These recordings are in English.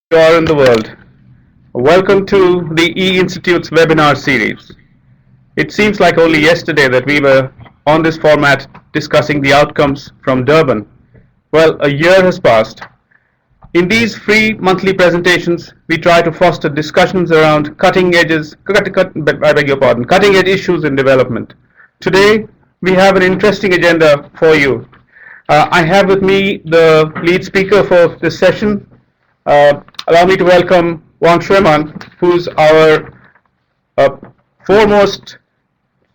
You are in the world. Welcome to the E-Institute's webinar series. It seems like only yesterday that we were on this format discussing the outcomes from Durban. Well, a year has passed. In these free monthly presentations, we try to foster discussions around cutting edge issues in development. Today, we have an interesting agenda for you. I have with me the lead speaker for this session. Allow me to welcome Wang Shueman, who's our uh, foremost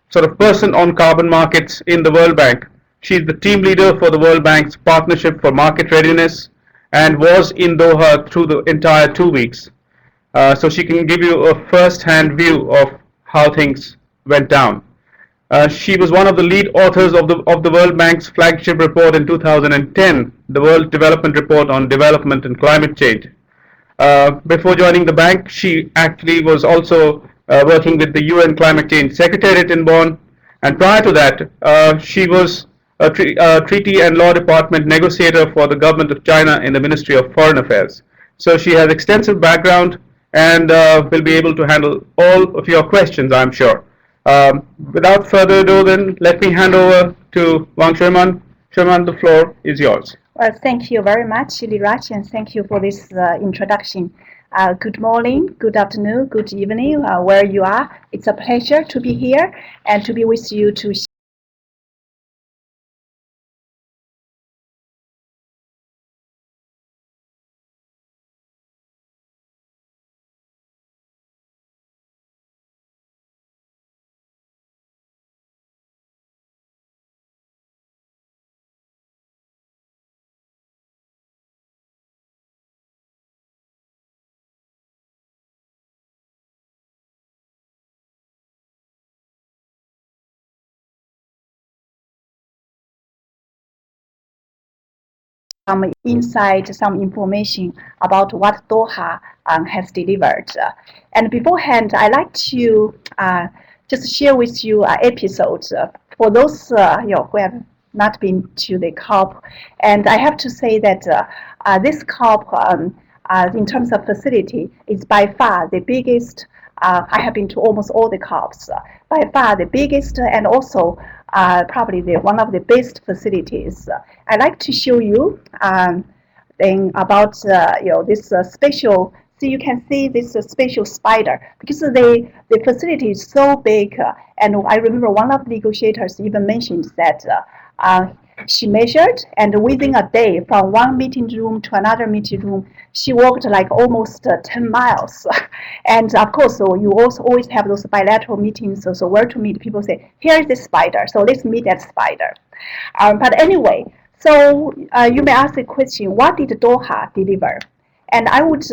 sort of person on carbon markets in the World Bank. She's the team leader for the World Bank's Partnership for Market Readiness and was in Doha through the entire 2 weeks. So she can give you a first-hand view of how things went down. She was one of the lead authors of the World Bank's flagship report in 2010, the World Development Report on Development and Climate Change. Before joining the bank, she actually was also working with the UN Climate Change Secretariat in Bonn, and prior to that, she was a treaty and law department negotiator for the government of China in the Ministry of Foreign Affairs. So she has extensive background and will be able to handle all of your questions, I'm sure. Without further ado, then let me hand over to Wang Sherman. Sherman, the floor is yours. Well, thank you very much, Liraj, and thank you for this introduction. Good morning, good afternoon, good evening, where you are. It's a pleasure to be here and to be with you to some insight, some information about what Doha has delivered. And beforehand, I'd like to just share with you an episode for those who have not been to the COP. And I have to say that this COP, in terms of facility, is by far the biggest. I have been to almost all the COPs. By far the biggest and also probably one of the best facilities. I'd like to show you thing about this special. So you can see this special spider because the facility is so big, and I remember one of the negotiators even mentioned that she measured, and within a day, from one meeting room to another meeting room, she walked like almost 10 miles. And of course, so you also always have those bilateral meetings. So where to meet, people say, here is the spider, so let's meet at spider. But anyway, so you may ask the question, what did Doha deliver? And I would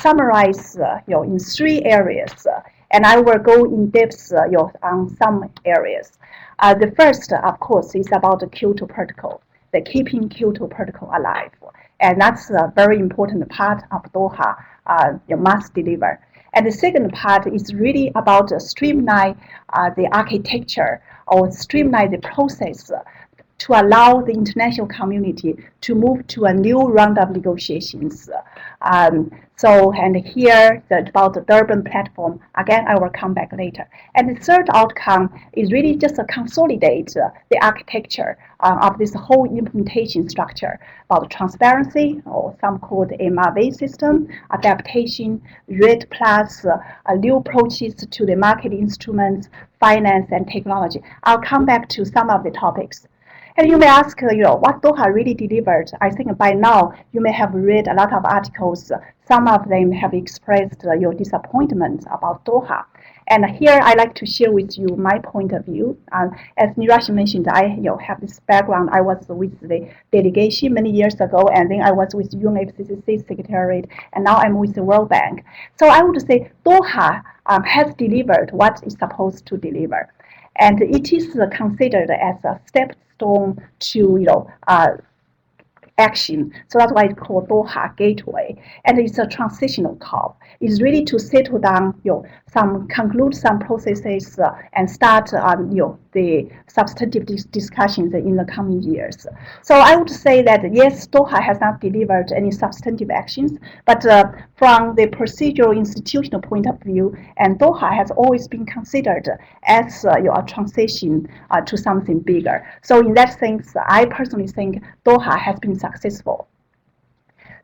summarize in three areas, and I will go in depth on some areas. The first, of course, is about the Kyoto Protocol, the keeping Kyoto Protocol alive. And that's a very important part of Doha you must deliver. And the second part is really about streamline the architecture or streamline the process to allow the international community to move to a new round of negotiations. And here about the Durban platform, again, I will come back later. And the third outcome is really just to consolidate the architecture of this whole implementation structure about transparency, or some call the MRV system, adaptation, RED plus, new approaches to the market instruments, finance, and technology. I'll come back to some of the topics. And you may ask, what Doha really delivered. I think by now you may have read a lot of articles. Some of them have expressed your disappointment about Doha. And here I like to share with you my point of view. As Niraj mentioned, I have this background. I was with the delegation many years ago, and then I was with UNFCCC Secretariat, and now I'm with the World Bank. So I would say Doha has delivered what it's supposed to deliver. And it is considered as a step to action. So that's why it's called Doha Gateway, and it's a transitional COP. It's really to settle down, conclude some processes and start the substantive discussions in the coming years. So I would say that yes, Doha has not delivered any substantive actions, but from the procedural institutional point of view, and Doha has always been considered as a transition to something bigger. So in that sense, I personally think Doha has been successful.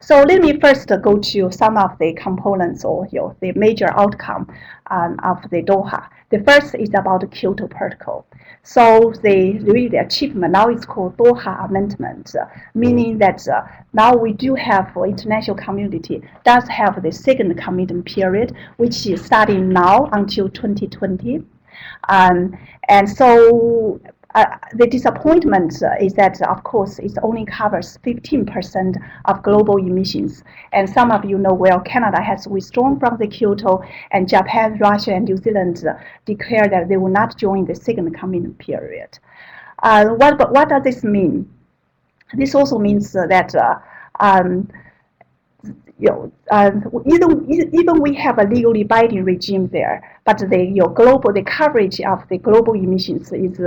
So let me first go to some of the components or the major outcome of the Doha. The first is about the Kyoto Protocol. So the achievement now is called Doha Amendment, meaning that now we do have international community does have the second commitment period, which is starting now until 2020. And so the disappointment is that, of course, it only covers 15% of global emissions. And some of you know well, Canada has withdrawn from the Kyoto, and Japan, Russia, and New Zealand declared that they will not join the second commitment period. What does this mean? This also means that even we have a legally binding regime there, but the coverage of the global emissions is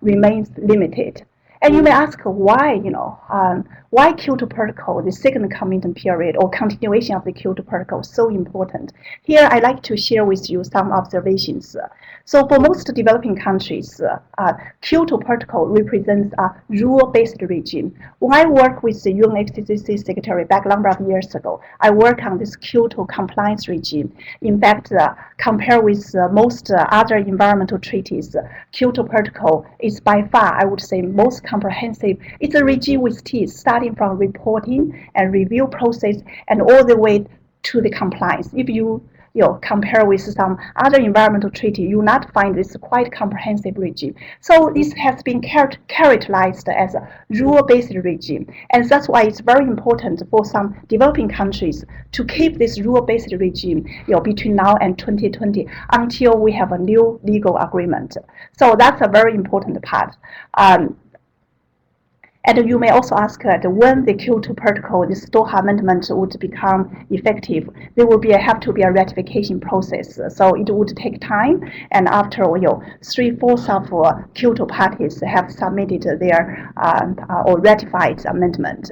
remains limited. And you may ask why, why Kyoto Protocol, the second commitment period or continuation of the Kyoto Protocol, is so important. Here, I'd like to share with you some observations. So for most developing countries, Kyoto Protocol represents a rule-based regime. When I worked with the UNFCCC Secretary back a number of years ago, I worked on this Kyoto compliance regime. In fact, compared with most other environmental treaties, Kyoto Protocol is by far, I would say, most comprehensive. It's a regime with teeth, starting from reporting and review process and all the way to the compliance. If you compare with some other environmental treaty, you will not find this quite comprehensive regime. So this has been characterized as a rule-based regime, and that's why it's very important for some developing countries to keep this rule-based regime between now and 2020 until we have a new legal agreement. So that's a very important part. And you may also ask when the Kyoto Protocol, this Doha Amendment, would become effective. There will have to be a ratification process. So it would take time. And after 3/4 of Kyoto parties have submitted their or ratified amendment.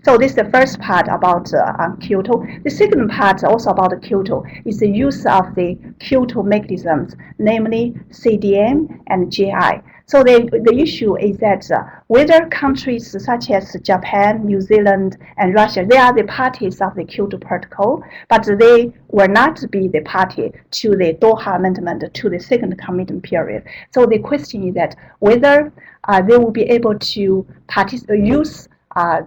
So this is the first part about Kyoto. The second part also about Kyoto is the use of the Kyoto mechanisms, namely CDM and GI. So the issue is that whether countries such as Japan, New Zealand, and Russia, they are the parties of the Kyoto Protocol, but they will not be the party to the Doha Amendment, to the second commitment period. So the question is that whether they will be able to use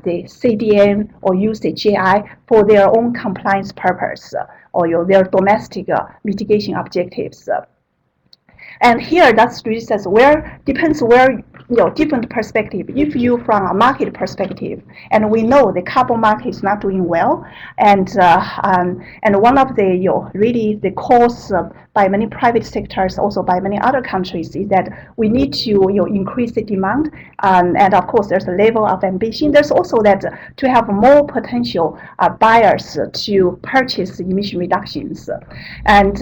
the CDM or use the GI for their own compliance purpose or their domestic mitigation objectives. And here, that's really says depends where different perspective. If you from a market perspective, and we know the carbon market is not doing well, and one of the really the cause by many private sectors, also by many other countries, is that we need to increase the demand, and of course there's a level of ambition. There's also that to have more potential buyers to purchase emission reductions, and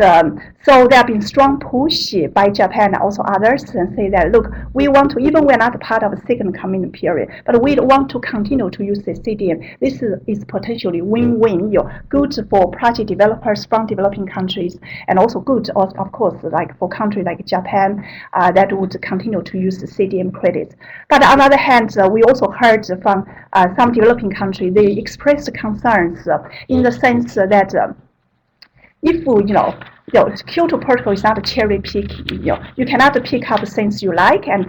so there have been strong push by Japan and also others, and say that look, we want to, even we're not part of a second commitment period, but we want to continue to use the CDM. This is potentially win-win, good for project developers from developing countries, and also good, of course, like for countries like Japan that would continue to use the CDM credits. But on the other hand, we also heard from some developing countries, they expressed concerns in the sense that if Kyoto Protocol is not a cherry picking. You cannot pick up things you like and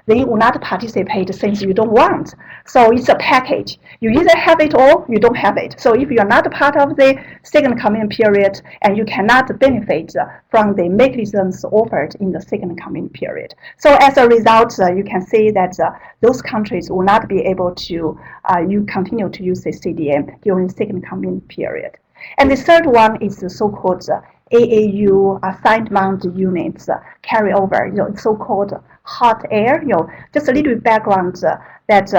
then you will not participate things you don't want. So it's a package. You either have it or you don't have it. So if you are not part of the second commitment period and you cannot benefit from the mechanisms offered in the second commitment period. So as a result, you can see that those countries will not be able to you continue to use the CDM during the second commitment period. And the third one is the so-called AAU assigned mount units carryover, so-called hot air. Just a little bit background that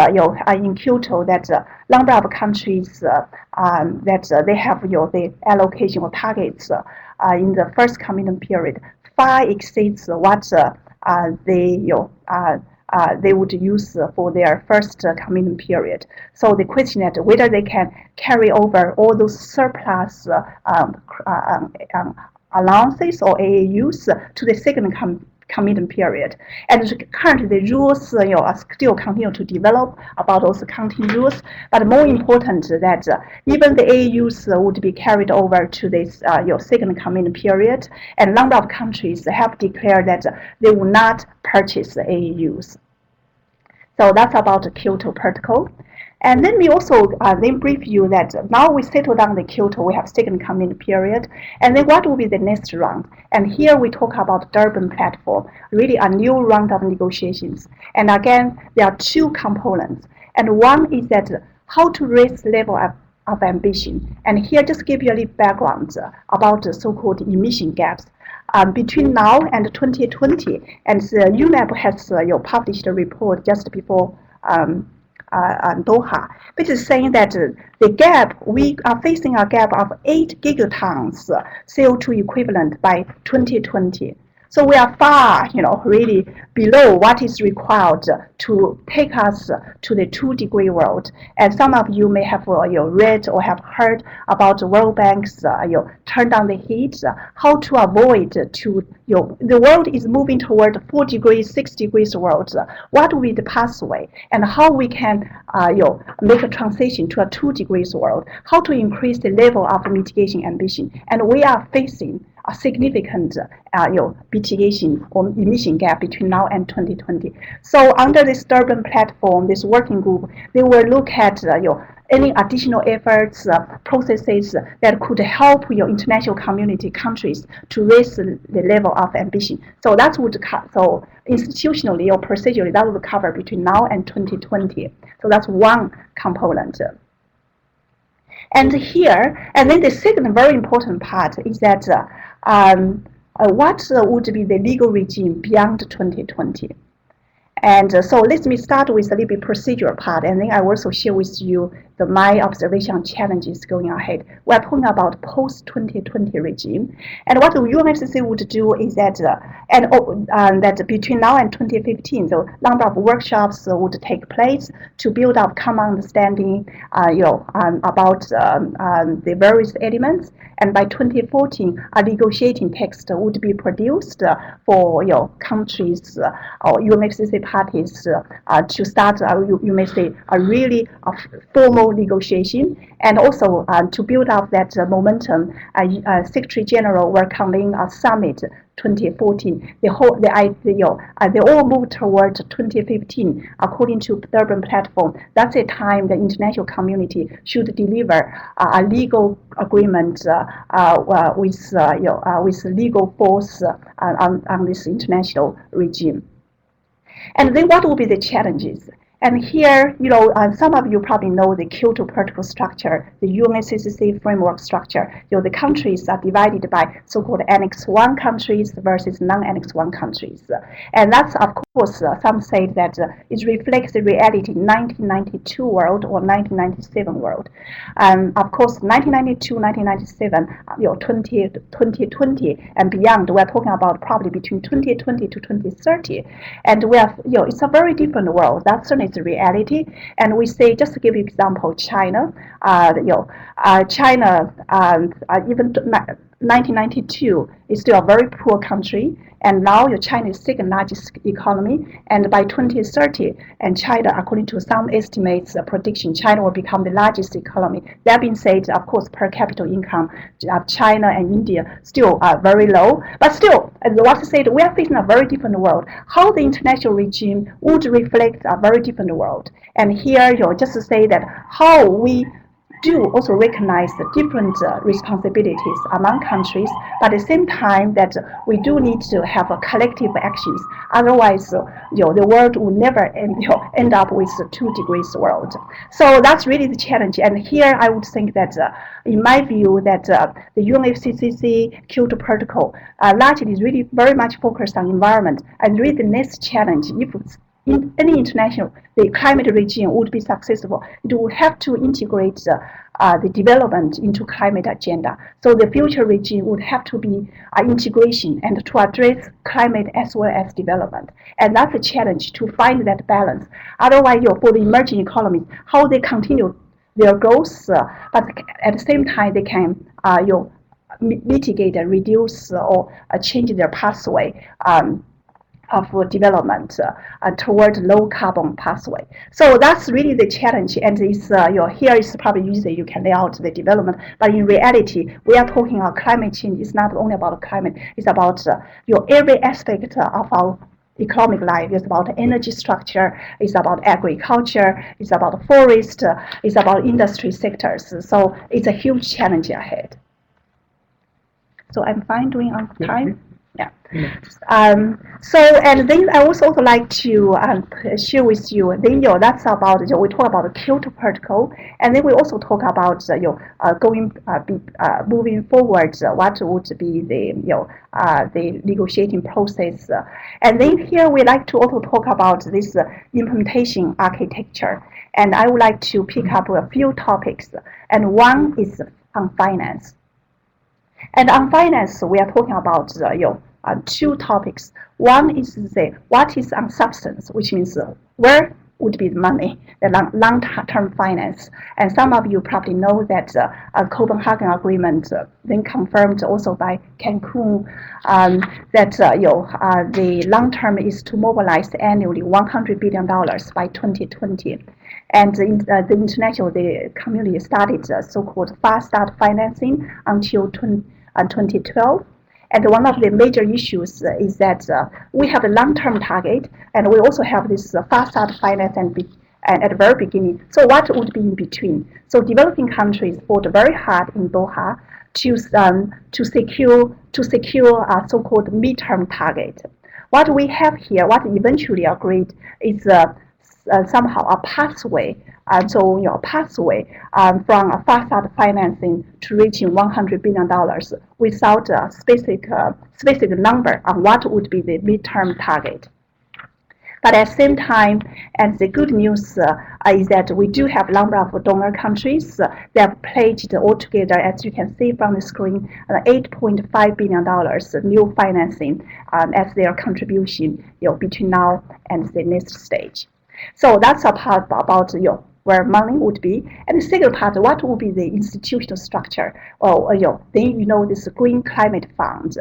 in Kyoto, that number of countries that they have the allocation or targets in the first commitment period far exceeds what they would use for their first commitment period. So the question is whether they can carry over all those surplus allowances or AAUs to the second commitment period. And currently the rules are still continue to develop about those accounting rules. But more important that even the AAUs would be carried over to this second commitment period. And a number of countries have declared that they will not purchase the AAUs. So that's about the Kyoto Protocol. And then we also then brief you that now we settle down the Kyoto, we have second commitment period, and then what will be the next round? And here we talk about Durban Platform, really a new round of negotiations. And again, there are two components. And one is that how to raise the level of ambition. And here just give you a little background about the so-called emission gaps. Between now and 2020, and UNEP has published a report just before Doha, which is saying that the gap, we are facing a gap of 8 gigatons CO2 equivalent by 2020. So we are far, really below what is required to take us to the 2-degree world. And some of you may have read or have heard about the World Bank's turn down the heat, how to avoid the world is moving toward 4 degrees, 6 degrees world. What will be the pathway and how we can make a transition to a 2 degrees world? How to increase the level of mitigation ambition? And we are facing a significant mitigation or emission gap between now and 2020. So under this Durban Platform, this working group, they will look at any additional efforts, processes that could help international community countries to raise the level of ambition. So that would so institutionally or procedurally that would cover between now and 2020. So that's one component. And here, and then the second very important part is that what would be the legal regime beyond 2020? And so let me start with a little bit procedural part, and then I will also share with you my observation challenges going ahead. We're talking about post-2020 regime. And what the UNFCCC would do is that, that between now and 2015, the number of workshops would take place to build up common understanding about the various elements. And by 2014, a negotiating text would be produced for countries or UNFCCC parties to start, you may say, a really formal negotiation, and also to build up that momentum. Secretary General will convene a summit 2014. They all move toward 2015 according to Durban Platform. That's a time the international community should deliver a legal agreement with legal force on this international regime. And then what will be the challenges? And here, some of you probably know the Kyoto Protocol structure, the UNFCCC framework structure. The countries are divided by so-called Annex 1 countries versus non-Annex 1 countries. And that's, of course, some say that it reflects the reality in 1992 world or 1997 world. Of course, 1992, 1997, 2020 and beyond, we're talking about probably between 2020 to 2030. And we have, it's a very different world. That's certainly the reality. And we say, just to give you an example, China, China, even 1992 is still a very poor country, and now China is second largest economy, and by 2030, and China, according to some estimates, prediction, China will become the largest economy. That being said, of course, per capita income of China and India still are very low, but still, as what I said, we are facing a very different world. How the international regime would reflect a very different world. And here, just to say that how we do also recognize the different responsibilities among countries, but at the same time that we do need to have a collective actions. Otherwise, the world will never end up with a 2 degrees world. So that's really the challenge. And here I would think that, in my view, that the UNFCCC Kyoto Protocol largely is really very much focused on environment, and really the next challenge, if in any international, the climate regime would be successful, it will have to integrate the development into climate agenda. So the future regime would have to be integration and to address climate as well as development. And that's a challenge to find that balance. Otherwise, for the emerging economies, how they continue their growth, but at the same time they can mitigate and reduce or change their pathway of development toward low carbon pathway. So that's really the challenge, and it's here is probably easy, you can lay out the development, but in reality we are talking about climate change. It's not only about climate, it's about every aspect of our economic life. It's about energy structure, it's about agriculture, it's about forest, it's about industry sectors. So it's a huge challenge ahead. So I'm fine doing on time. Yeah. So, and then I also would like to share with you, then that's about, we talk about the Kyoto Protocol, and then we also talk about moving forward, what would be the negotiating process, and then here we like to also talk about this implementation architecture, and I would like to pick up a few topics, and one is on finance. And on finance, we are talking about two topics. One is what is on substance, which means where would be the money, the long-term finance. And some of you probably know that Copenhagen Agreement, then confirmed also by Cancun, that the long term is to mobilize annually $100 billion by 2020. And the international community started so-called fast start financing until 2012. And one of the major issues is that we have a long-term target, and we also have this fast start finance and at the very beginning. So what would be in between? So developing countries fought very hard in Doha to secure a so-called midterm target. What we have here, what eventually agreed, is somehow a pathway. So a pathway from a fast start financing to reaching $100 billion without a specific number on what would be the midterm target. But at the same time, and the good news is that we do have a number of donor countries that have pledged altogether, as you can see from the screen, $8.5 billion new financing as their contribution between now and the next stage. So that's a part about where money would be. And the second part, what would be the institutional structure? Then this Green Climate Fund.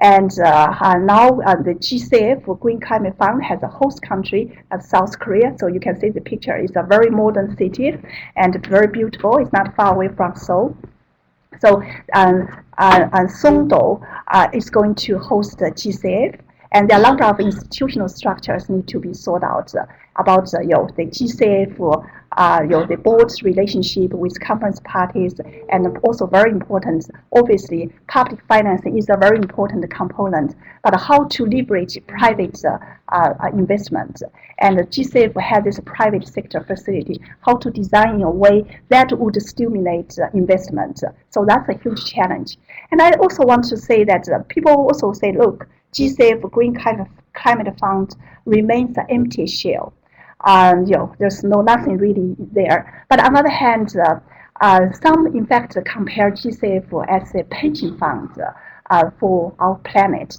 And now the GCF, Green Climate Fund, has a host country of South Korea. So you can see the picture. It's a very modern city and very beautiful. It's not far away from Seoul. So Songdo is going to host the GCF. And there are a number of institutional structures need to be sorted out about the GCF, the board's relationship with conference parties, and also very important, obviously, public financing is a very important component, but how to leverage private investment. And the GCF has this private sector facility, how to design in a way that would stimulate investment. So that's a huge challenge. And I also want to say that people also say, look, GCF, Green Climate Fund, remains an empty shell. There's nothing really there. But on the other hand, some in fact compare GCF as a pension fund for our planet.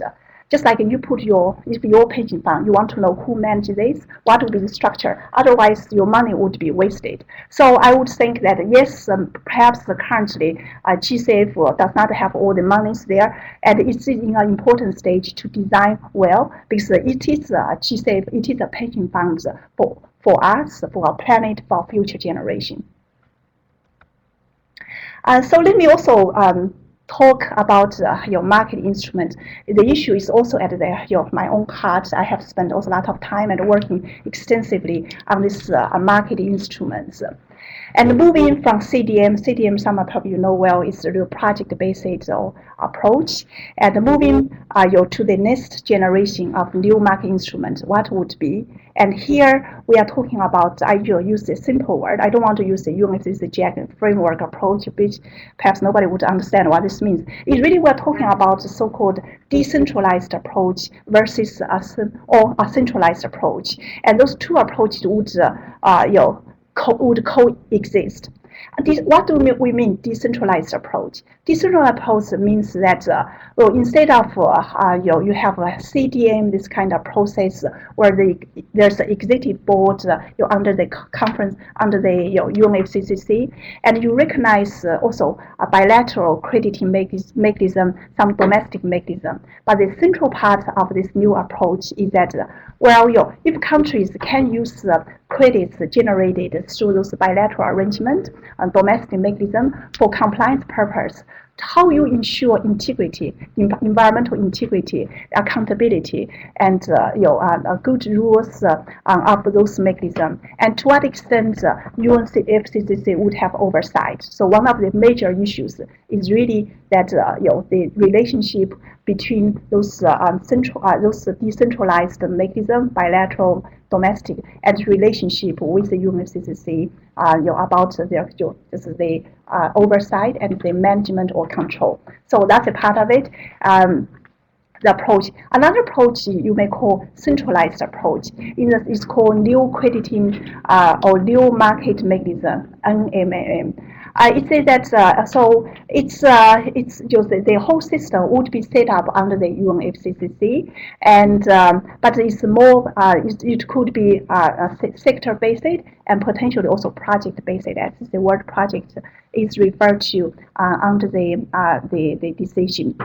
Just like if your pension fund, you want to know who manages this, what would be the structure. Otherwise, your money would be wasted. So I would think that yes, perhaps currently GCF does not have all the monies there, and it's in an important stage to design well, because it is GCF, it is a pension fund for us, for our planet, for our future generation. So let me also talk about your market instrument. The issue is also at my own heart. I have spent also a lot of time and working extensively on this market instruments. And moving from CDM, some of you know well, is a real project-based approach. And moving to the next generation of new market instruments, what would be? And here we are talking about, I will use a simple word. I don't want to use the UNFCCC framework approach, which perhaps nobody would understand what this means. It's really we're talking about the so-called decentralized approach versus a centralized approach. And those two approaches would coexist. What do we mean decentralized approach? Decentralized approach means that instead of you have a CDM, this kind of process where there's an executive board under the conference, under the UNFCCC, and you recognize also a bilateral crediting mechanism, some domestic mechanism. But the central part of this new approach is that if countries can use credits generated through those bilateral arrangements and domestic mechanism for compliance purpose, how you ensure integrity, environmental integrity, accountability, and good rules of those mechanisms, and to what extent UNFCCC would have oversight. So one of the major issues is really that the relationship between those those decentralized mechanism, bilateral, domestic, and relationship with the UNFCCC, about the oversight and the management or control. So that's a part of it. The approach. Another approach you may call centralized approach is called new crediting or new market mechanism, NMM. It says that it's just the whole system would be set up under the UNFCCC, and but it's more it could be sector based and potentially also project based, as the word project is referred to under the decision.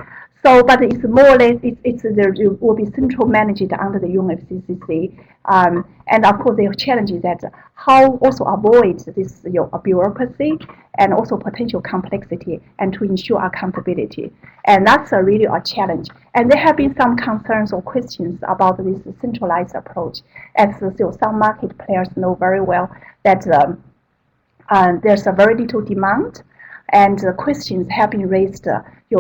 So, but it's more or less it will be central managed under the UNFCCC, and of course the challenge is that how also avoid this bureaucracy and also potential complexity, and to ensure accountability, and that's really a challenge. And there have been some concerns or questions about this centralized approach, as some market players know very well that there's a very little demand. And questions have been raised,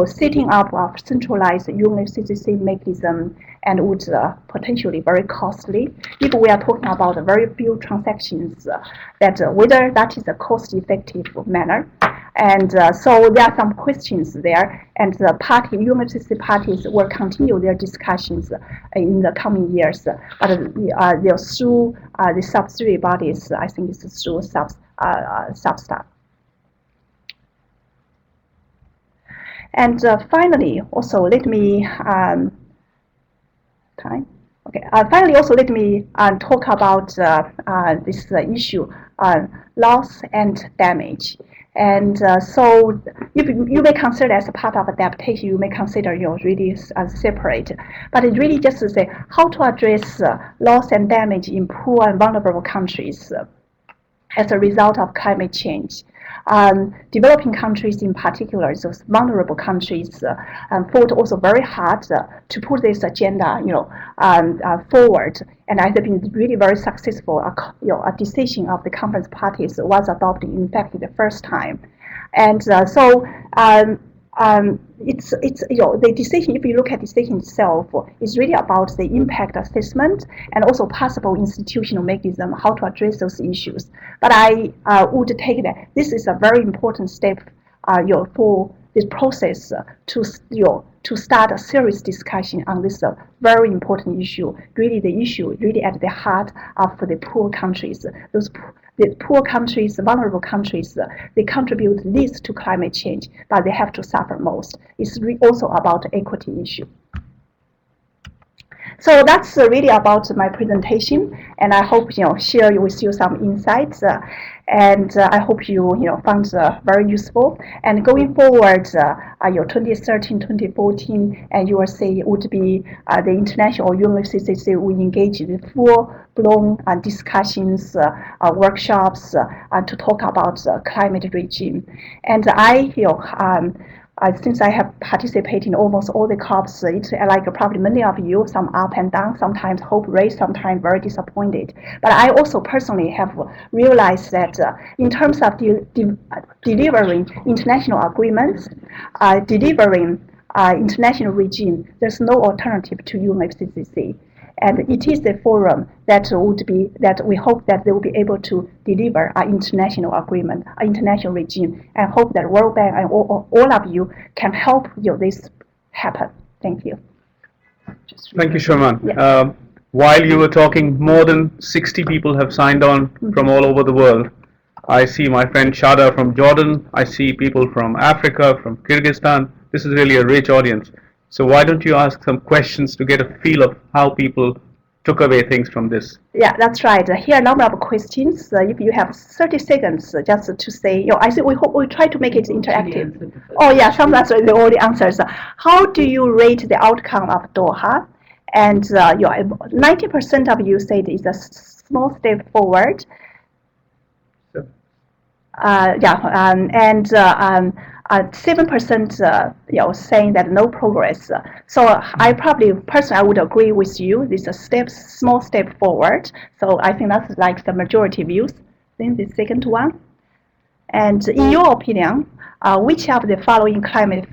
setting up of centralized UNFCCC mechanism and would potentially very costly. If we are talking about a very few transactions, that whether that is a cost-effective manner. And so there are some questions there, and the UNFCCC parties will continue their discussions in the coming years. But they're through the subsidiary bodies, I think it's through Substack. And finally, also let me finally also let me talk about this issue, loss and damage. And so if you may consider as a part of adaptation, you may consider really as separate. But it really just to say how to address loss and damage in poor and vulnerable countries as a result of climate change. Developing countries in particular, those vulnerable countries, fought also very hard to put this agenda, forward, and has been really very successful. A decision of the conference parties was adopted, in fact, the first time, and it's the decision. If you look at the decision itself, is really about the impact assessment and also possible institutional mechanism how to address those issues. But I would take that this is a very important step, for this process to start a serious discussion on this very important issue. Really, the issue really at the heart of the poor countries. The poor countries, vulnerable countries, they contribute least to climate change, but they have to suffer most. It's also about equity issue. So that's really about my presentation, and I hope share with you some insights, and I hope you found very useful. And going forward, 2013, 2014, and you will see it would be the international UNFCCC will engage in full-blown discussions, workshops to talk about climate regime. And I since I have participated in almost all the COPs, it's like probably many of you, some up and down, sometimes hope raised, sometimes very disappointed. But I also personally have realized that in terms of delivering international agreements, delivering international regime, there's no alternative to UNFCCC. And it is the forum that we hope that they will be able to deliver an international agreement, an international regime, and hope that World Bank and all of you can help this happen. Thank you. Thank you, Sherman. Yeah. While you were talking, more than 60 people have signed on from all over the world. I see my friend Shada from Jordan. I see people from Africa, from Kyrgyzstan. This is really a rich audience. So why don't you ask some questions to get a feel of how people took away things from this? Yeah, that's right. Here are a number of questions. If you have 30 seconds just to say, I think we try to make it interactive. Oh yeah, some answers are already answers. How do you rate the outcome of Doha? And 90% of you said it's a small step forward. And 7% saying that no progress. So I probably personally I would agree with you. This is a small step forward. So I think that's like the majority views. Then the second one. And in your opinion, which of the following climate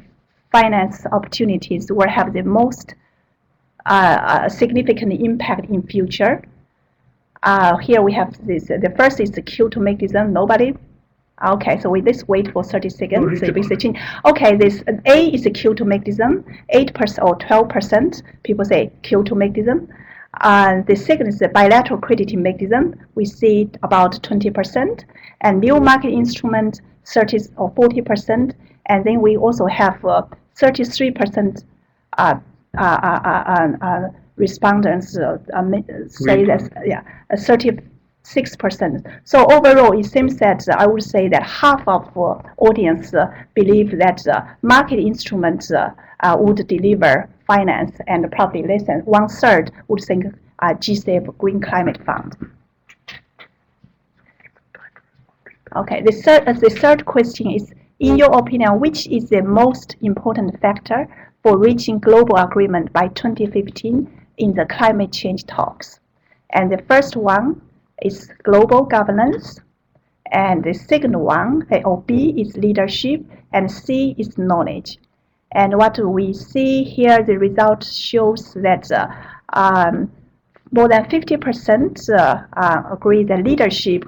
finance opportunities will have the most significant impact in future? Here we have this. The first is the Kyoto mechanism. Nobody. Okay, so let's wait for 30 seconds. Okay, this A is the Kyoto mechanism. 8% or 12% people say Kyoto mechanism. The second is the bilateral crediting mechanism. We see about 20%, and new market instrument 30 or 40%, and then we also have 33% respondents say that 36%. So overall, it seems that I would say that half of audience believe that market instruments would deliver finance, and probably less than 1/3 would think GSAF Green Climate Fund. Okay, the third question is, in your opinion, which is the most important factor for reaching global agreement by 2015 in the climate change talks? And the first one is global governance, and the second one, or B, is leadership, and C is knowledge. And what we see here, the result shows that more than 50% agree that leadership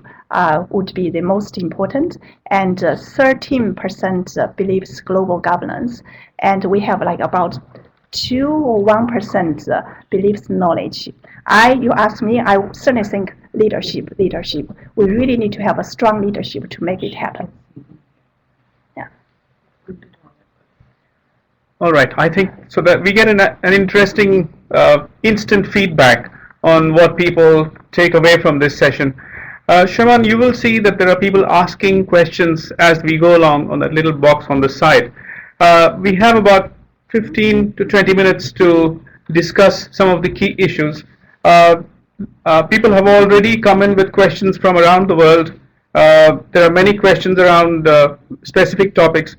would be the most important, and 13% believes global governance, and we have like about 2 or 1% believes knowledge. You ask me, I certainly think leadership. We really need to have a strong leadership to make it happen. Yeah. All right, I think so that we get an interesting instant feedback on what people take away from this session. Shravan, you will see that there are people asking questions as we go along on that little box on the side. We have about 15 to 20 minutes to discuss some of the key issues. People have already come in with questions from around the world. There are many questions around specific topics.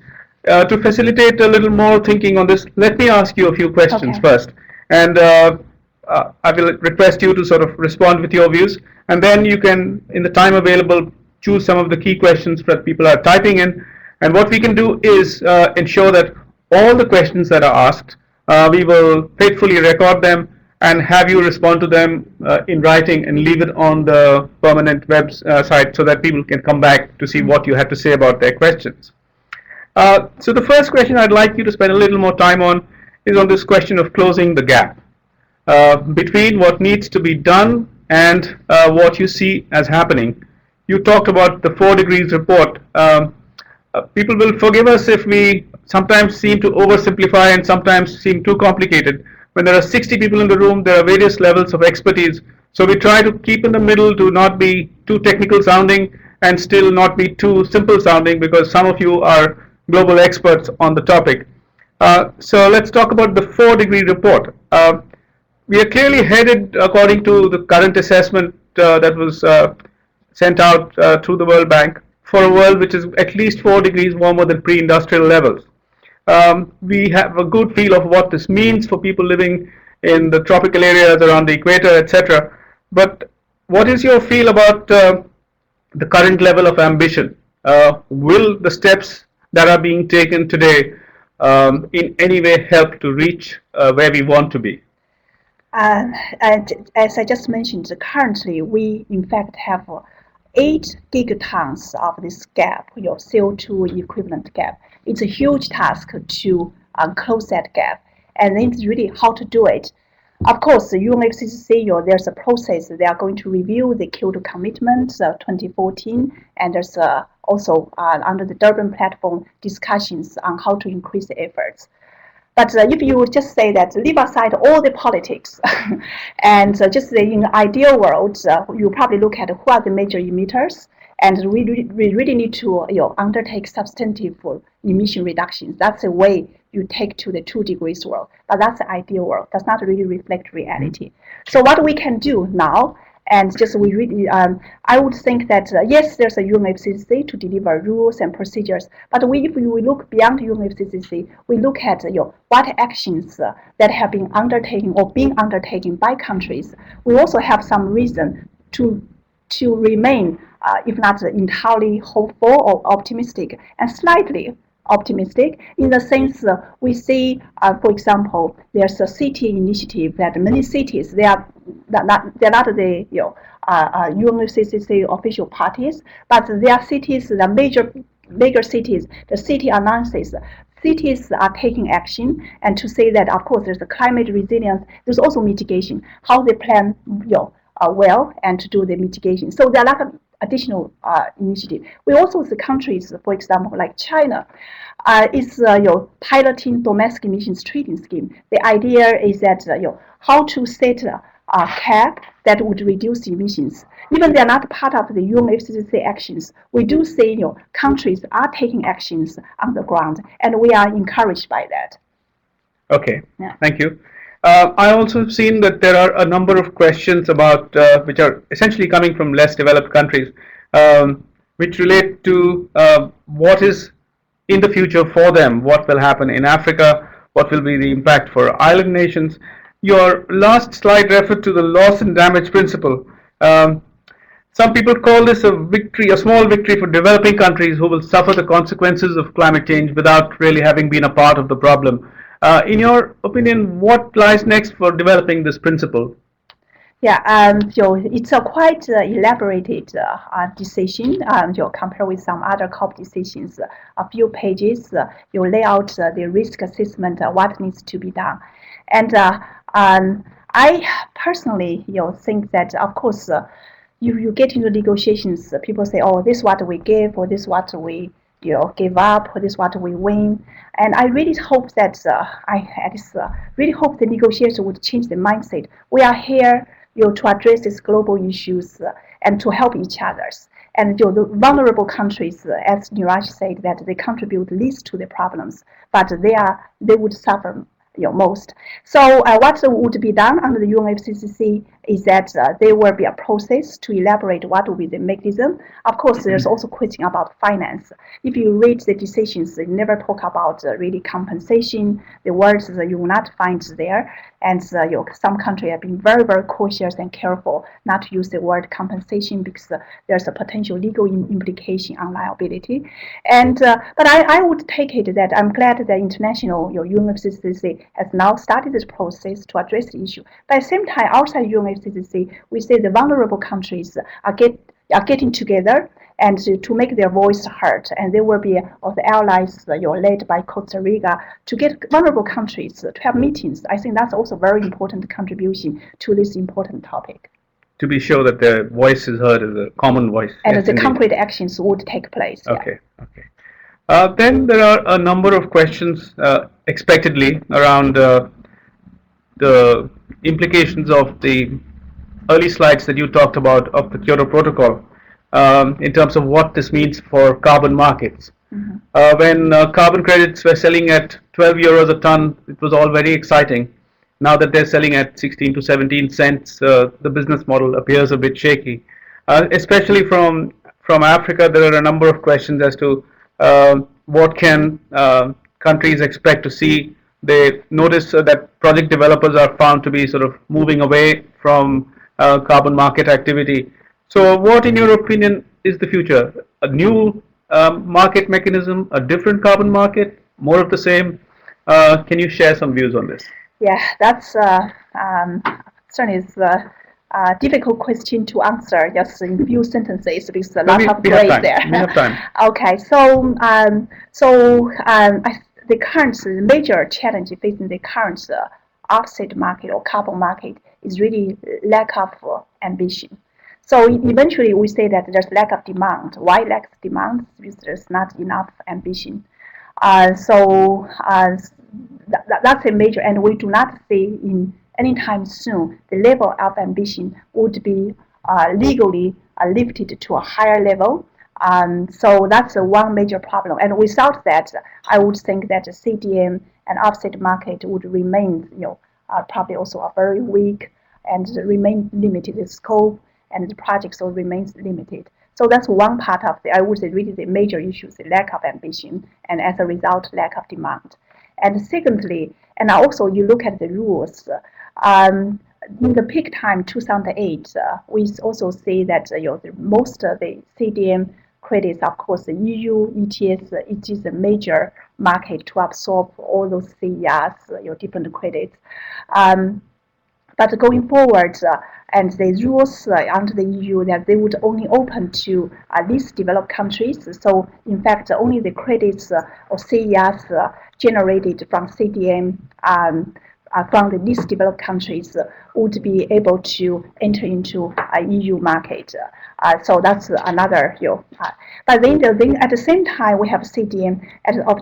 To facilitate a little more thinking on this, let me ask you a few questions first. And I will request you to sort of respond with your views. And then you can, in the time available, choose some of the key questions that people are typing in. And what we can do is ensure that all the questions that are asked, we will faithfully record them and have you respond to them in writing and leave it on the permanent website so that people can come back to see what you had to say about their questions. So the first question I'd like you to spend a little more time on is on this question of closing the gap between what needs to be done and what you see as happening. You talked about the 4 degrees report. People will forgive us if we sometimes seem to oversimplify and sometimes seem too complicated. When there are 60 people in the room, there are various levels of expertise. So we try to keep in the middle to not be too technical sounding and still not be too simple sounding, because some of you are global experts on the topic. So let's talk about the 4-degree report. We are clearly headed, according to the current assessment that was sent out through the World Bank, for a world which is at least 4 degrees warmer than pre-industrial levels. We have a good feel of what this means for people living in the tropical areas around the equator, etc. But what is your feel about the current level of ambition? Will the steps that are being taken today in any way help to reach where we want to be? And as I just mentioned, currently we in fact have 8 gigatons of this gap, your CO2 equivalent gap. It's a huge task to close that gap, and it's really how to do it. Of course, the UNFCCC, there's a process. They are going to review the Kyoto Commitment 2014, and there's also under the Durban Platform discussions on how to increase the efforts. But if you just say that, leave aside all the politics, and just say in the ideal world, you probably look at who are the major emitters, and we really need to undertake substantive emission reductions. That's the way you take to the 2 degrees world. But that's the ideal world. Does not really reflect reality. So what we can do now, and just we really, I would think that yes, there's a UNFCCC to deliver rules and procedures. But if we look beyond UNFCCC, we look at what actions that have been undertaken or being undertaken by countries. We also have some reason to remain, if not entirely hopeful or optimistic, and slightly optimistic in the sense we see, for example, there's a city initiative that many cities, they're not the UNFCCC official parties, but they are cities, the major cities, the city announces cities are taking action, and to say that of course there's a climate resilience, there's also mitigation, how they plan well and to do the mitigation. So there are a lot of additional initiative. We also see countries, for example, like China, is piloting domestic emissions trading scheme. The idea is that how to set a cap that would reduce emissions. Even they are not part of the UNFCCC actions, we do see countries are taking actions on the ground, and we are encouraged by that. Okay, Yeah. thank you. I also have seen that there are a number of questions about which are essentially coming from less developed countries, which relate to what is in the future for them, what will happen in Africa, what will be the impact for island nations. Your last slide referred to the loss and damage principle. Some people call this a victory, a small victory for developing countries who will suffer the consequences of climate change without really having been a part of the problem. In your opinion, what lies next for developing this principle? Yeah, so it's a quite elaborated decision. Compared with some other COP decisions, a few pages. You lay out the risk assessment, what needs to be done, and I personally, think that of course, you get into negotiations. People say, oh, this is what we give, or this is what we give up, or this is what we win. And I really hope that really hope the negotiators would change the mindset. We are here to address these global issues and to help each other. And the vulnerable countries, as Niraj said, that they contribute least to the problems, but they would suffer most. So what would be done under the UNFCCC is that there will be a process to elaborate what will be the mechanism. Of course, there's also question about finance. If you read the decisions, they never talk about really compensation. The words that you will not find there. And some countries have been very, very cautious and careful not to use the word compensation because there's a potential legal implication on liability. And but I would take it that I'm glad that international UNFCCC has now started this process to address the issue. But at the same time, outside UNFCCC, we say the vulnerable countries are getting together and to make their voice heard. And there will be of the allies led by Costa Rica to get vulnerable countries to have meetings. I think that's also very important contribution to this important topic. To be sure that their voice is heard as a common voice. And yes, the indeed. concrete actions would take place. Okay, okay. Then there are a number of questions expectedly around the implications of the early slides that you talked about of the Kyoto Protocol in terms of what this means for carbon markets. Mm-hmm. When carbon credits were selling at 12 euros a ton, it was all very exciting. Now that they're selling at 16 to 17 cents, the business model appears a bit shaky. Especially from Africa, there are a number of questions as to what can countries expect to see. They notice that project developers are found to be sort of moving away from carbon market activity. So, what, in your opinion, is the future? A new market mechanism, a different carbon market, more of the same? Can you share some views on this? Yeah, that's certainly is a difficult question to answer just in few sentences because a But lot of we have gray time. there. We have time. Okay, the current major challenge facing the current offset market or carbon market is really lack of ambition. So eventually we say that there's lack of demand. Why lack of demand? Because there's not enough ambition. That's a major, and we do not see in anytime soon the level of ambition would be legally lifted to a higher level. So that's one major problem. And without that, I would think that the CDM and offset market would remain, probably also a very weak and remain limited in scope, and the project so remains limited. So that's one part of I would say, really the major issues, the lack of ambition, and as a result, lack of demand. And secondly, and also you look at the rules. In the peak time, 2008, we also see that most of the CDM credits, of course, the EU ETS, it is a major market to absorb all those CERs, different credits. But going forward, and the rules under the EU that they would only open to least developed countries. So in fact, only the credits or CERs generated from CDM from the least developed countries would be able to enter into a EU market. So that's another. But then at the same time, we have CDM,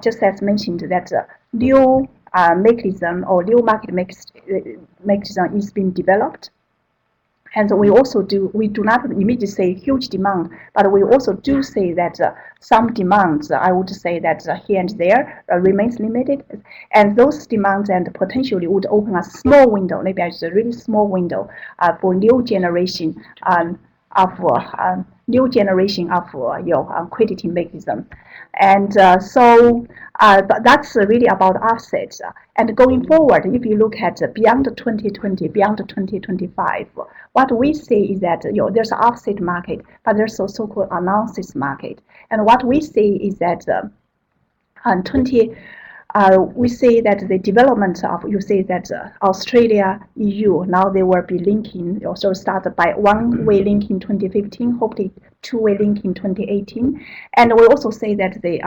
just as mentioned, that new mechanism or new market mechanism is being developed. And we do not immediately say huge demand, but we also do say that some demands, I would say that here and there remains limited. And those demands and potentially would open a small window, maybe it's a really small window for new generation of crediting mechanism. And but that's really about offsets. And going forward, if you look at beyond 2020, beyond 2025, what we see is that there's an offset market, but there's a so-called announced market. And what we see is that we see that the development of, you see that Australia, EU, now they will be linking, also started by one-way link in 2015, hopefully two-way link in 2018. And we also say that the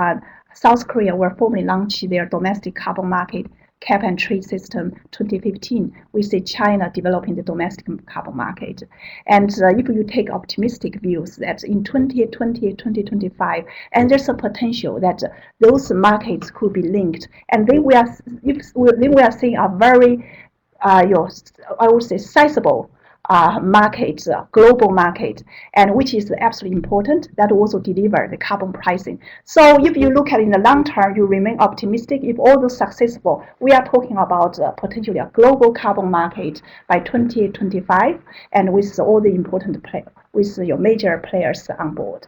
South Korea will formally launch their domestic carbon market cap and trade system 2015. We see China developing the domestic carbon market. And if you take optimistic views that in 2020, 2025, and there's a potential that those markets could be linked. And then we are seeing a very, I would say, sizable market, global market, and which is absolutely important, that also deliver the carbon pricing. So if you look at in the long term, you remain optimistic. If all those successful, we are talking about potentially a global carbon market by 2025, and with all the important with your major players on board.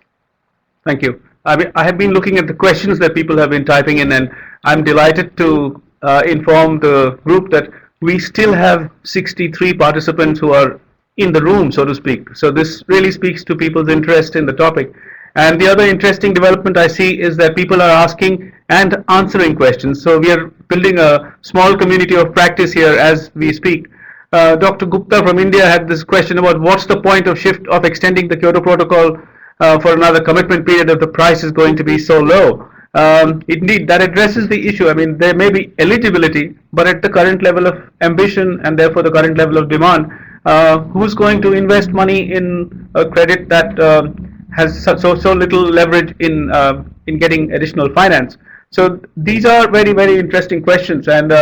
Thank you. I have been looking at the questions that people have been typing in, and I'm delighted to inform the group that we still have 63 participants who are in the room, so to speak. So this really speaks to people's interest in the topic. And the other interesting development I see is that people are asking and answering questions. So we are building a small community of practice here as we speak. Dr. Gupta from India had this question about what's the point of extending the Kyoto Protocol for another commitment period if the price is going to be so low. Indeed, that addresses the issue. I mean, there may be eligibility, but at the current level of ambition and therefore the current level of demand, who's going to invest money in a credit that has so little leverage in getting additional finance? So these are very, very interesting questions. And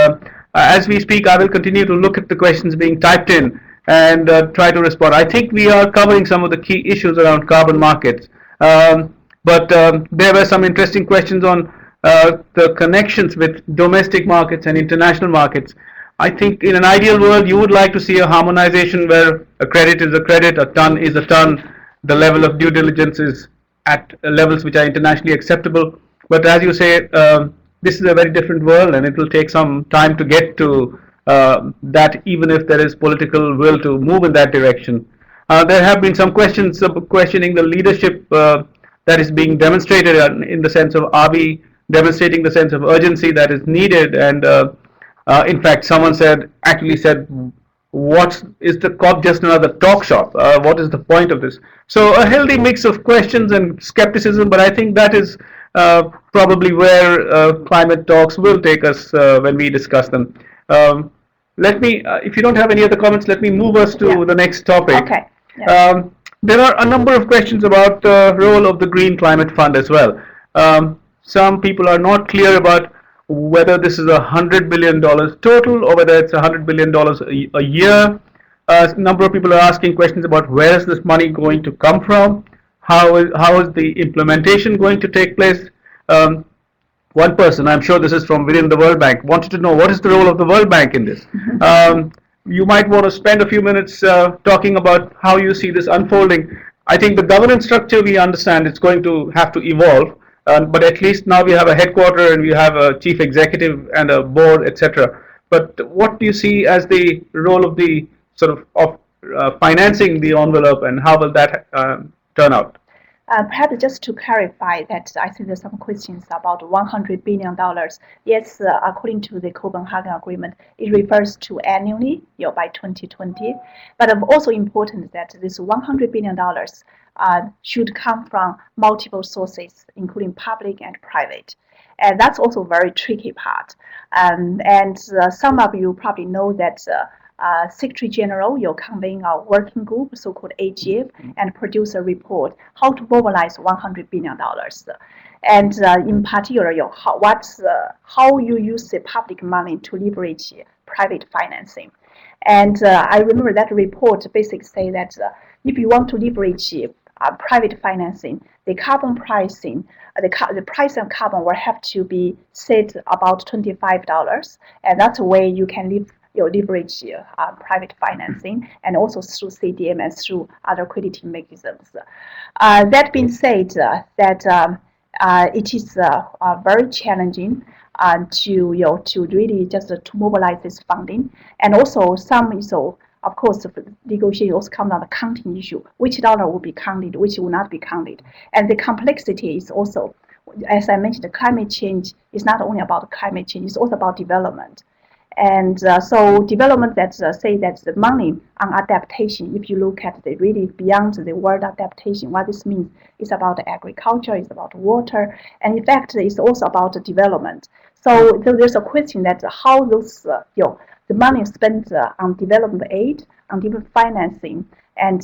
as we speak, I will continue to look at the questions being typed in and try to respond. I think we are covering some of the key issues around carbon markets. But there were some interesting questions on the connections with domestic markets and international markets. I think in an ideal world, you would like to see a harmonization where a credit is a credit, a ton is a ton, the level of due diligence is at levels which are internationally acceptable. But as you say, this is a very different world, and it will take some time to get to that, even if there is political will to move in that direction. There have been some questions questioning the leadership that is being demonstrated in the sense of, are we demonstrating the sense of urgency that is needed? And in fact, someone actually said, what is the COP just another talk shop? What is the point of this? So a healthy mix of questions and skepticism, but I think that is probably where climate talks will take us when we discuss them. Let me, if you don't have any other comments, let me move us to the next topic. Okay. Yeah. There are a number of questions about the role of the Green Climate Fund as well. Some people are not clear about whether this is $100 billion total or whether it's $100 billion a year. A number of people are asking questions about where is this money going to come from, how is the implementation going to take place. One person, I'm sure this is from within the World Bank, wanted to know what is the role of the World Bank in this. You might want to spend a few minutes talking about how you see this unfolding. I think the governance structure, we understand it's going to have to evolve, but at least now we have a headquarter and we have a chief executive and a board, etc. But what do you see as the role of the financing the envelope, and how will that turn out? Perhaps just to clarify that I think there's some questions about $100 billion. Yes, according to the Copenhagen Agreement, it refers to annually, by 2020. But also important that this $100 billion should come from multiple sources, including public and private. And that's also a very tricky part. And some of you probably know that Secretary General will convene a working group, so-called AGF, and produce a report how to mobilize $100 billion. And in particular, how you use the public money to leverage private financing. And I remember that report basically say that if you want to leverage private financing, the carbon pricing, the price of carbon will have to be set about $25, and that's a way you can leverage private financing, and also through CDM and through other liquidity mechanisms. That being said, that it is very challenging to really just to mobilize this funding, and also of course, negotiation also comes on the counting issue. Which dollar will be counted, which will not be counted, and the complexity is also, as I mentioned, climate change is not only about climate change; it's also about development. And so development that say that the money on adaptation, if you look at the really beyond the word adaptation, what this means is about agriculture, it's about water, and in fact, it's also about development. So there's a question that how those the money spent on development aid, on development financing, and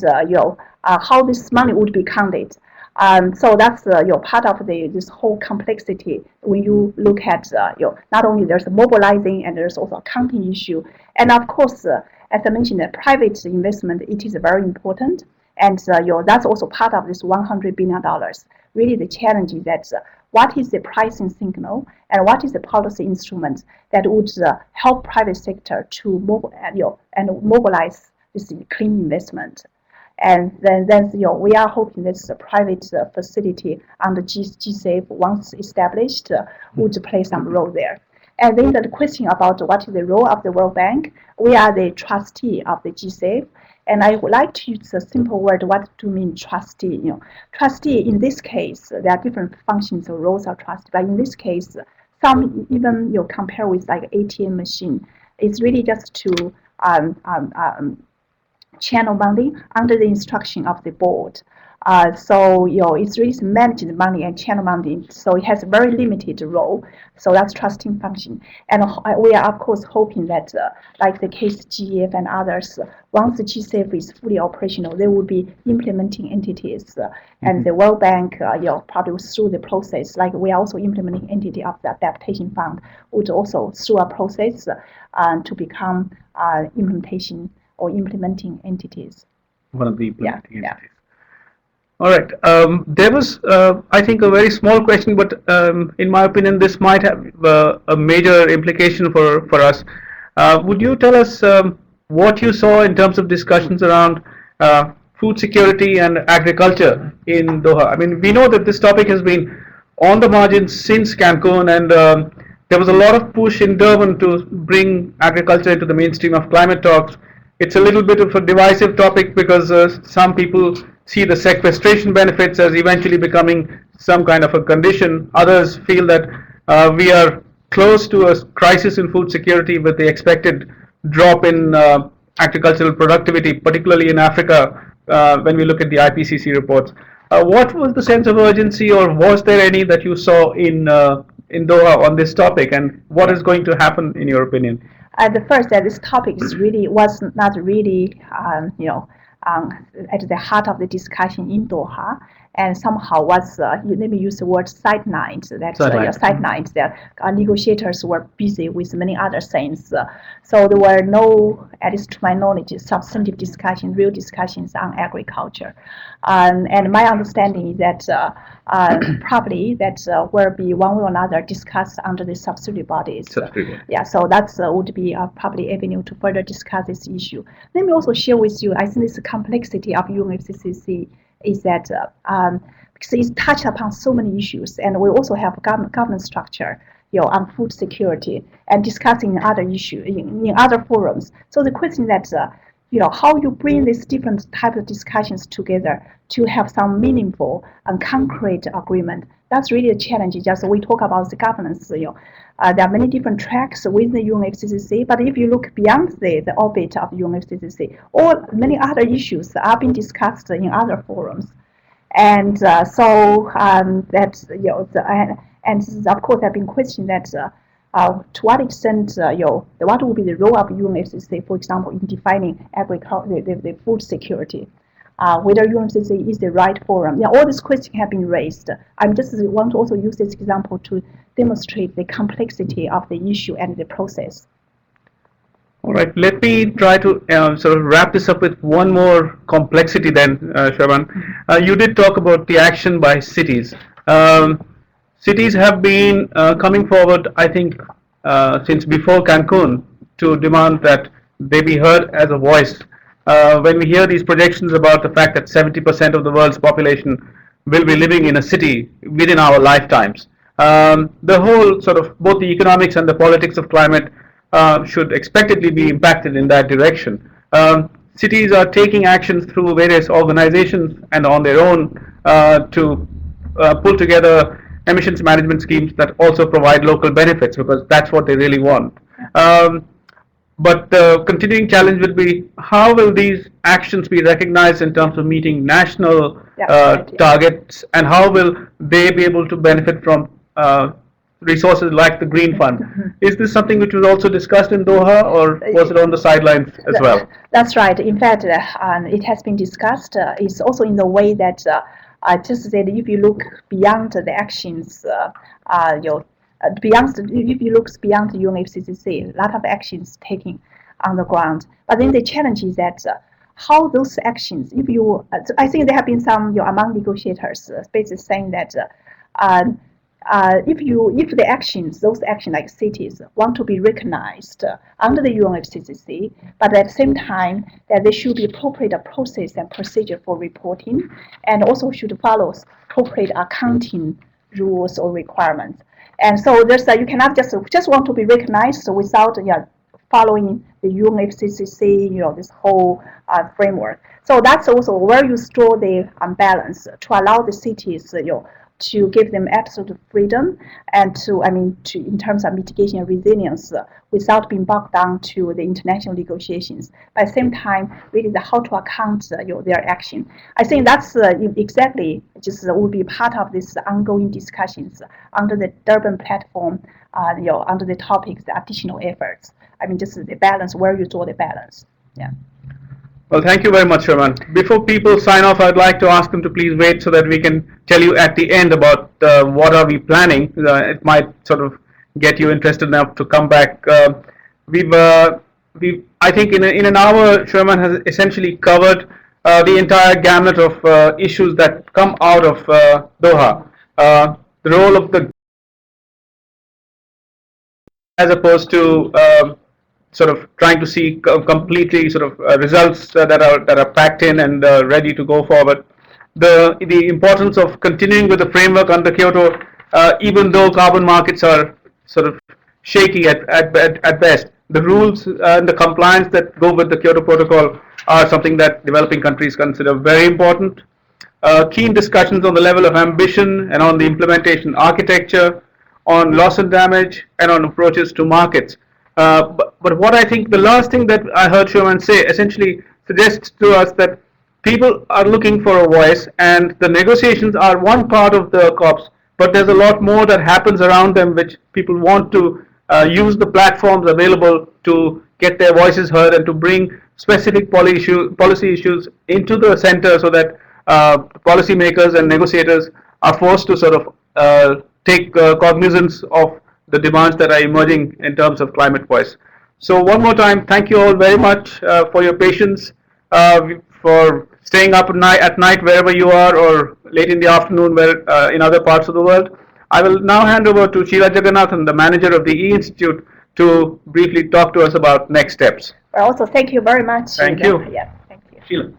how this money would be counted. So that's part of this whole complexity when you look at not only there's mobilizing and there's also accounting issue, and of course as I mentioned, private investment, it is very important, and that's also part of this $100 billion. Really, the challenge is that what is the pricing signal and what is the policy instrument that would help private sector to mobilize this clean investment. And then we are hoping that the private facility under GSAFE, once established, would play some role there. And then the question about what is the role of the World Bank, we are the trustee of the GSAFE. And I would like to use a simple word, what do you mean trustee? Trustee, in this case, there are different functions or roles of trustee, but in this case, some even compare with like ATM machine. It's really just to channel money under the instruction of the board. So it's really managing the money and channel money. So it has a very limited role. So that's trusting function. And we are of course hoping that, like the case GEF and others, once the GSAFE is fully operational, they will be implementing entities, and the World Bank, probably through the process. Like we are also implementing entity of the adaptation fund, would also through a process to become implementing entities. One of the implementing entities. All right. There was, I think, a very small question, but in my opinion, this might have a major implication for us. Would you tell us what you saw in terms of discussions around food security and agriculture in Doha? I mean, we know that this topic has been on the margins since Cancun, and there was a lot of push in Durban to bring agriculture into the mainstream of climate talks. It's a little bit of a divisive topic because some people see the sequestration benefits as eventually becoming some kind of a condition. Others feel that we are close to a crisis in food security with the expected drop in agricultural productivity, particularly in Africa, when we look at the IPCC reports. What was the sense of urgency, or was there any that you saw in Doha on this topic, and what is going to happen in your opinion? At the first, this topic is really was not really, at the heart of the discussion in Doha, and somehow was, let me use the word sidelines. That Sidelines. sidelines. That negotiators were busy with many other things, so there were no, at least to my knowledge, substantive discussion, real discussions on agriculture. And my understanding is that probably that will be one way or another discussed under the subsidiary bodies. Yeah, so that would be probably avenue to further discuss this issue. Let me also share with you, I think this complexity of UNFCCC is that because it's touched upon so many issues, and we also have governance structure, on food security and discussing other issues in other forums. So the question that how you bring these different types of discussions together to have some meaningful and concrete agreement. That's really a challenge. Just we talk about the governance. There are many different tracks within the UNFCCC, but if you look beyond the orbit of UNFCCC, all many other issues are being discussed in other forums, and that's and of course there have been questions that. To what extent, what will be the role of UNFCCC, for example, in defining agriculture, the food security? Whether UNFCCC is the right forum? Yeah, all these questions have been raised. I just want to also use this example to demonstrate the complexity of the issue and the process. All right, let me try to sort of wrap this up with one more complexity then, Shravan. You did talk about the action by cities. Cities have been coming forward, I think, since before Cancun to demand that they be heard as a voice. When we hear these projections about the fact that 70% of the world's population will be living in a city within our lifetimes, the whole sort of both the economics and the politics of climate should expectedly be impacted in that direction. Cities are taking actions through various organizations and on their own to pull together emissions management schemes that also provide local benefits, because that's what they really want. But the continuing challenge will be, how will these actions be recognized in terms of meeting national targets, and how will they be able to benefit from resources like the Green Fund? Is this something which was also discussed in Doha, or was it on the sidelines as well? That's right. In fact, it has been discussed. It's also in the way that I just said, if you look beyond the actions, if you look beyond the UNFCCC, a lot of actions taken on the ground. But then the challenge is that how those actions, if you, I think there have been some among negotiators basically saying that if the actions, those actions like cities, want to be recognized under the UNFCCC, but at the same time that there should be appropriate process and procedure for reporting, and also should follow appropriate accounting rules or requirements. And so there's you cannot just want to be recognized without following the UNFCCC, this whole framework. So that's also where you draw the balance to allow the cities, to give them absolute freedom and to in terms of mitigation and resilience without being bogged down to the international negotiations. But at the same time, really how to account their action. I think that's exactly just will be part of this ongoing discussions under the Durban platform, under the topics, the additional efforts. Just the balance, where you draw the balance. Yeah. Well, thank you very much, Shravan. Before people sign off, I'd like to ask them to please wait so that we can tell you at the end about what are we planning. It might sort of get you interested enough to come back. I think in an hour, Shravan has essentially covered the entire gamut of issues that come out of Doha. The role of the, as opposed to sort of trying to see completely sort of results that are packed in and ready to go forward. The importance of continuing with the framework under Kyoto, even though carbon markets are sort of shaky at best. The rules and the compliance that go with the Kyoto Protocol are something that developing countries consider very important. Keen discussions on the level of ambition and on the implementation architecture, on loss and damage, and on approaches to markets. But what I think the last thing that I heard Sherman say essentially suggests to us that people are looking for a voice, and the negotiations are one part of the COPs, but there's a lot more that happens around them which people want to use the platforms available to get their voices heard and to bring specific policy issues into the center so that policymakers and negotiators are forced to sort of take cognizance of the demands that are emerging in terms of climate voice. So one more time, thank you all very much for your patience, for staying up at night wherever you are, or late in the afternoon in other parts of the world. I will now hand over to Sheila Jagannathan, the manager of the E-Institute, to briefly talk to us about next steps. Well, also, thank you very much. Thank you. Yeah, thank you. Sheila.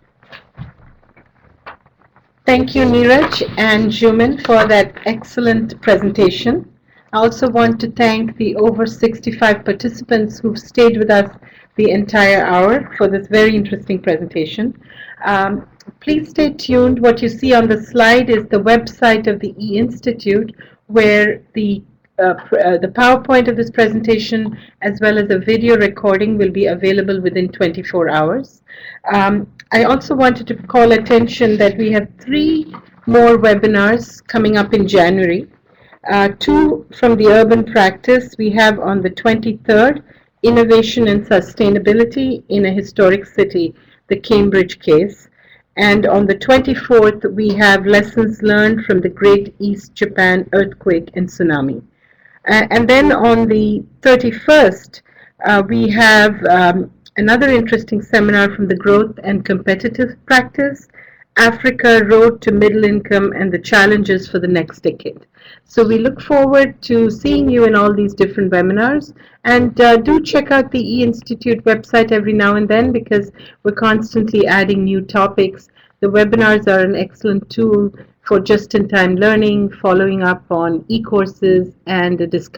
Thank you, Neeraj and Juman, for that excellent presentation. I also want to thank the over 65 participants who've stayed with us the entire hour for this very interesting presentation. Please stay tuned. What you see on the slide is the website of the E-Institute, where the PowerPoint of this presentation as well as a video recording will be available within 24 hours. I also wanted to call attention that we have 3 more webinars coming up in January. 2 from the urban practice. We have on the 23rd, Innovation and Sustainability in a Historic City, the Cambridge case. And on the 24th, we have Lessons Learned from the Great East Japan Earthquake and Tsunami. And then on the 31st, we have another interesting seminar from the Growth and Competitive Practice, Africa, Road to Middle Income and the Challenges for the Next Decade. So we look forward to seeing you in all these different webinars, and do check out the E-Institute website every now and then because we're constantly adding new topics. The webinars are an excellent tool for just-in-time learning, following up on e-courses, and a discussion